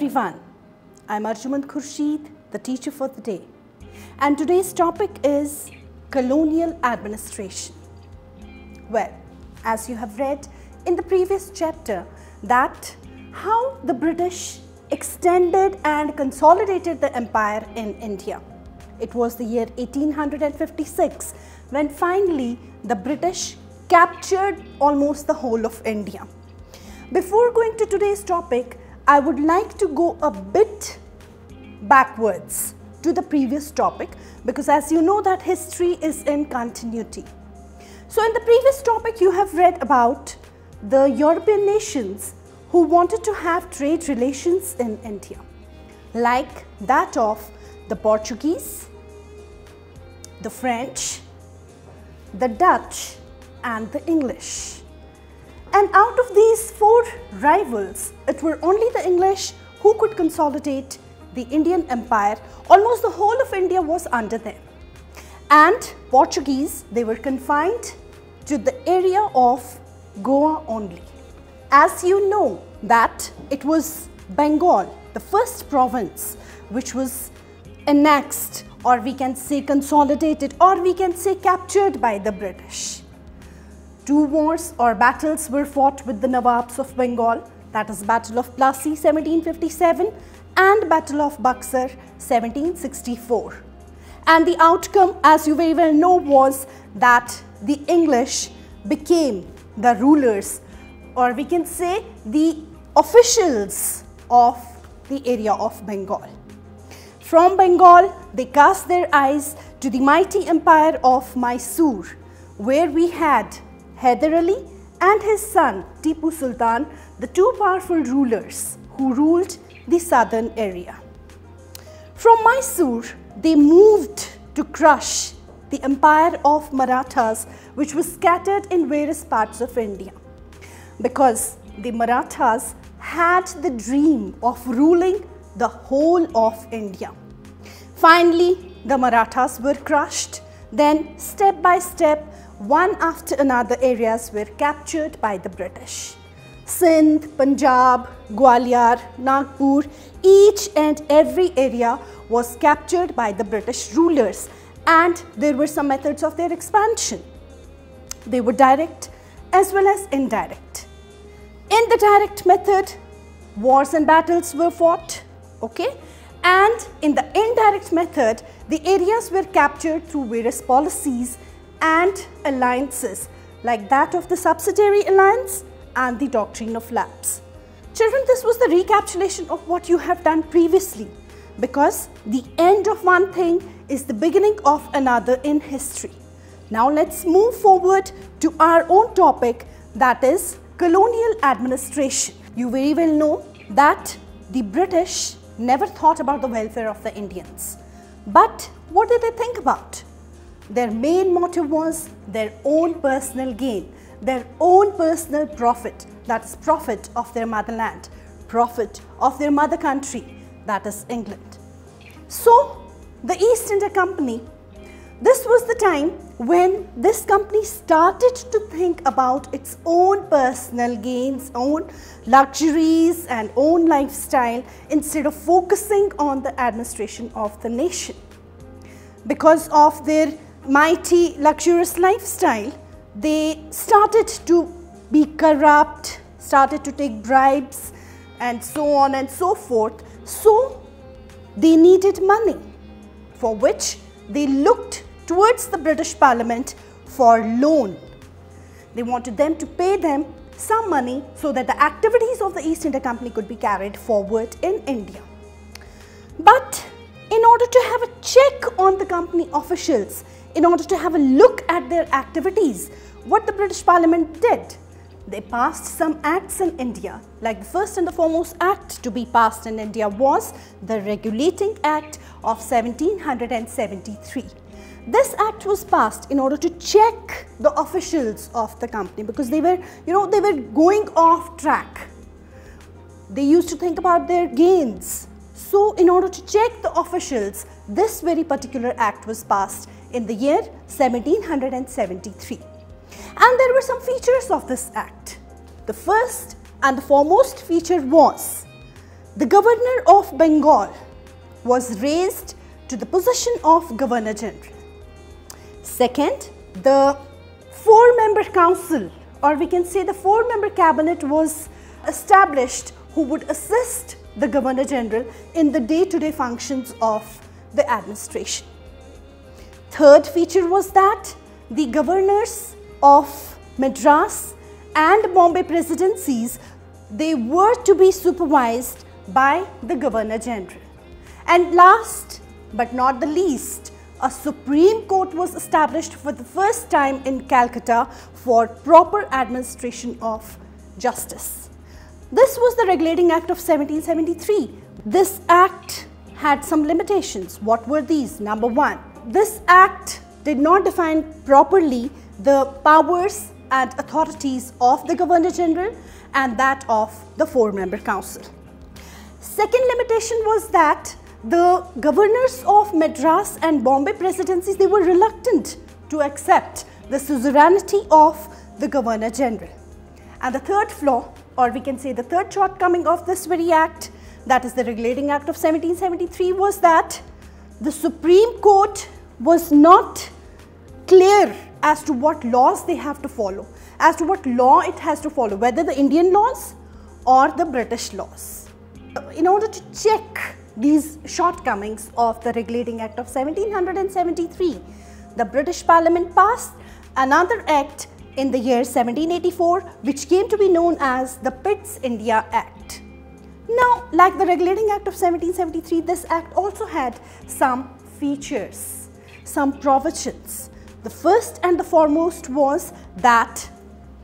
everyone, I'm Arjuman Khurshid, the teacher for the day, and today's topic is colonial administration. Well, as you have read in the previous chapter that how the British extended and consolidated the empire in India. It was the year 1856 when finally the British captured almost the whole of India. Before going to today's topic, I would like to go a bit backwards to the previous topic because as you know that history is in continuity. So in the previous topic you have read about the European nations who wanted to have trade relations in India, like that of the Portuguese, the French, the Dutch and the English. And out of these four rivals, it were only the English who could consolidate the Indian empire. Almost the whole of India was under them. And Portuguese, they were confined to the area of Goa only. As you know that it was Bengal, the first province which was annexed, or we can say consolidated, or we can say captured by the British. Two wars or battles were fought with the Nawabs of Bengal, that is Battle of Plassey 1757 and Battle of Buxar 1764. And the outcome, as you very well know, was that the English became the rulers, or we can say the officials of the area of Bengal. From Bengal, they cast their eyes to the mighty empire of Mysore, where we had Hyder Ali and his son Tipu Sultan, the two powerful rulers who ruled the southern area. From Mysore, they moved to crush the empire of Marathas, which was scattered in various parts of India, because the Marathas had the dream of ruling the whole of India. Finally, the Marathas were crushed. Then, step by step, one after another areas were captured by the British. Sindh, Punjab, Gwalior, Nagpur, each and every area was captured by the British rulers, and there were some methods of their expansion. They were direct as well as indirect. In the direct method, wars and battles were fought, okay? And in the indirect method, the areas were captured through various policies and alliances, like that of the subsidiary alliance and the doctrine of lapse. Children, this was the recapitulation of what you have done previously, because the end of one thing is the beginning of another in history. Now let's move forward to our own topic, that is colonial administration. You very well know that the British never thought about the welfare of the Indians. But what did they think about? Their main motive was their own personal gain, their own personal profit, that is profit of their motherland, profit of their mother country, that is England. So the East India Company, this was the time when this company started to think about its own personal gains, own luxuries and own lifestyle, instead of focusing on the administration of the nation. Because of their mighty luxurious lifestyle, they started to be corrupt, started to take bribes and so on and so forth. So they needed money, for which they looked towards the British Parliament for loan. They wanted them to pay them some money so that the activities of the East India Company could be carried forward in India. But in order to have a check on the company officials, in order to have a look at their activities, what the British Parliament did, they passed some acts in India. Like the first and the foremost act to be passed in India was the Regulating Act of 1773. This act was passed in order to check the officials of the company, because they were, they were going off track. They used to think about their gains. So in order to check the officials, this very particular act was passed in the year 1773. And there were some features of this act. The first and the foremost feature was the Governor of Bengal was raised to the position of Governor General. Second, the four-member council, or we can say the four-member cabinet, was established who would assist the Governor General in the day-to-day functions of the administration. Third feature was that the governors of Madras and Bombay presidencies, they were to be supervised by the Governor General. And last but not the least, a Supreme Court was established for the first time in Calcutta for proper administration of justice. This was the Regulating Act of 1773. This act had some limitations. What were these? Number one, this act did not define properly the powers and authorities of the Governor General and that of the four-member council. Second limitation was that the governors of Madras and Bombay presidencies, they were reluctant to accept the suzerainty of the Governor General. And the third flaw, or we can say the third shortcoming of this very act, that is the Regulating Act of 1773, was that the Supreme Court was not clear as to what laws they have to follow, as to what law it has to follow, whether the Indian laws or the British laws. In order to check these shortcomings of the Regulating Act of 1773, the British Parliament passed another act in the year 1784, which came to be known as the Pitt's India Act. Now, like the Regulating Act of 1773, this act also had some features, some provisions. The first and the foremost was that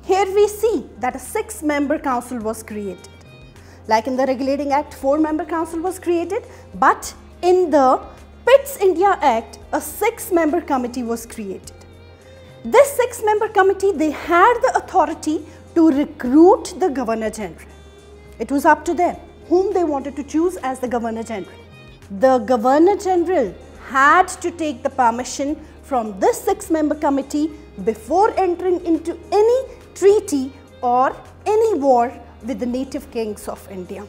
here we see that a six-member council was created. Like in the Regulating Act, four-member council was created, but in the Pitt's India Act, a six-member committee was created. This six-member committee, they had the authority to recruit the Governor General. It was up to them whom they wanted to choose as the Governor General. The Governor General had to take the permission from this six-member committee before entering into any treaty or any war with the native kings of India.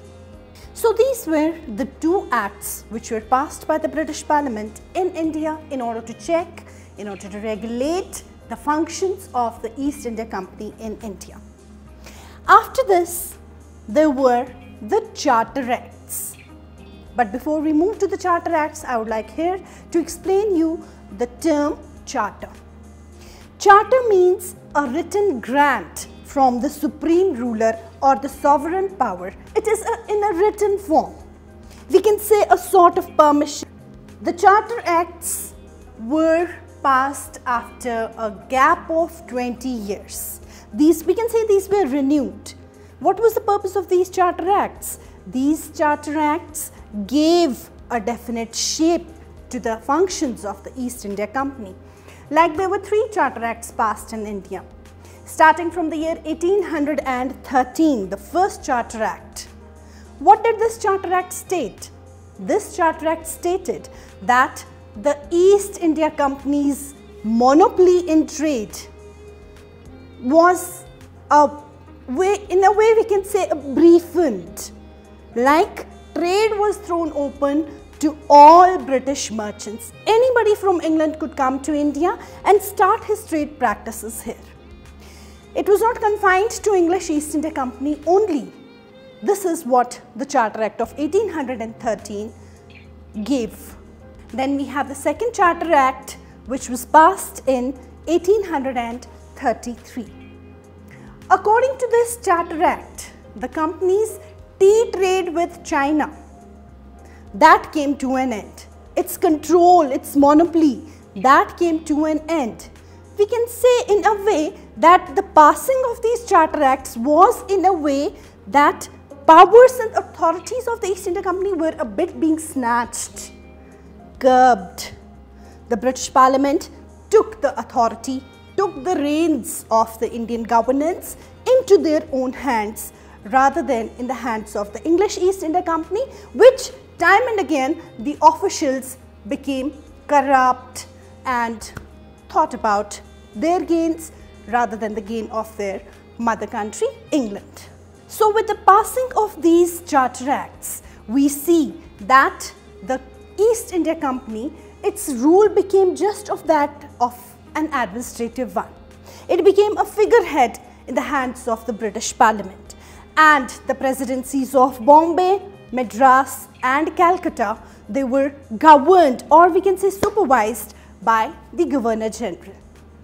So these were the two acts which were passed by the British Parliament in India in order to check, in order to regulate the functions of the East India Company in India. After this, there were the Charter Acts. But before we move to the Charter Acts, I would like here to explain you the term charter. Charter means a written grant from the supreme ruler or the sovereign power. It is in a written form. We can say a sort of permission. The Charter Acts were passed after a gap of 20 years. We can say these were renewed. What was the purpose of these Charter Acts? These Charter Acts gave a definite shape to the functions of the East India Company. Like there were three Charter Acts passed in India. Starting from the year 1813, the first Charter Act. What did this Charter Act state? This Charter Act stated that the East India Company's monopoly in trade was in a way we can say a briefered. Like trade was thrown open to all British merchants. Anybody from England could come to India and start his trade practices here. It was not confined to English East India Company only. This is what the Charter Act of 1813 gave. Then we have the second Charter Act, which was passed in 1833. According to this Charter Act, the company's tea trade with China, that came to an end. Its control, its monopoly, that came to an end. We can say in a way that the passing of these Charter Acts was in a way that powers and authorities of the East India Company were a bit being snatched, curbed. The British Parliament took the authority, took the reins of the Indian governance into their own hands rather than in the hands of the English East India Company, which time and again the officials became corrupt and thought about their gains rather than the gain of their mother country, England. So with the passing of these Charter Acts, we see that the East India Company, its rule became just of that of an administrative one. It became a figurehead in the hands of the British Parliament, and the presidencies of Bombay, Madras and Calcutta, they were governed, or we can say supervised, by the Governor General.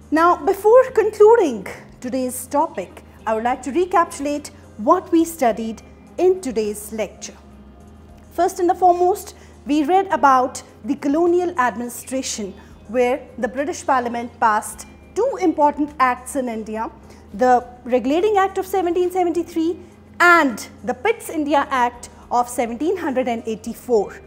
Now, before concluding today's topic, I would like to recapitulate what we studied in today's lecture. First and foremost, we read about the colonial administration, where the British Parliament passed two important acts in India, the Regulating Act of 1773 and the Pitt's India Act of 1784.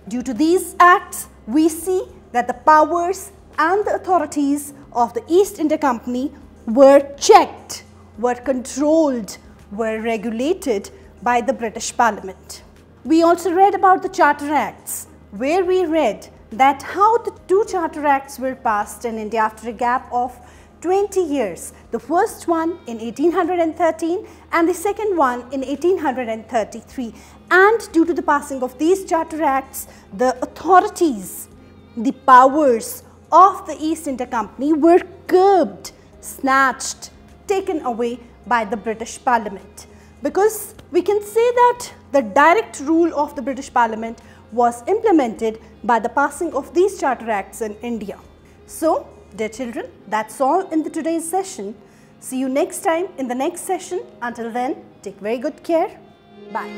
Due to these acts, we see that the powers and the authorities of the East India Company were checked, were controlled, were regulated by the British Parliament. We also read about the Charter Acts, where we read that how the two Charter Acts were passed in India after a gap of 20 years. The first one in 1813 and the second one in 1833. And due to the passing of these Charter Acts, the authorities, the powers of the East India Company were curbed, snatched, taken away by the British Parliament. Because we can say that the direct rule of the British Parliament was implemented by the passing of these Charter Acts in India. So, dear children, that's all in today's session. See you next time in the next session. Until then, take very good care. Bye.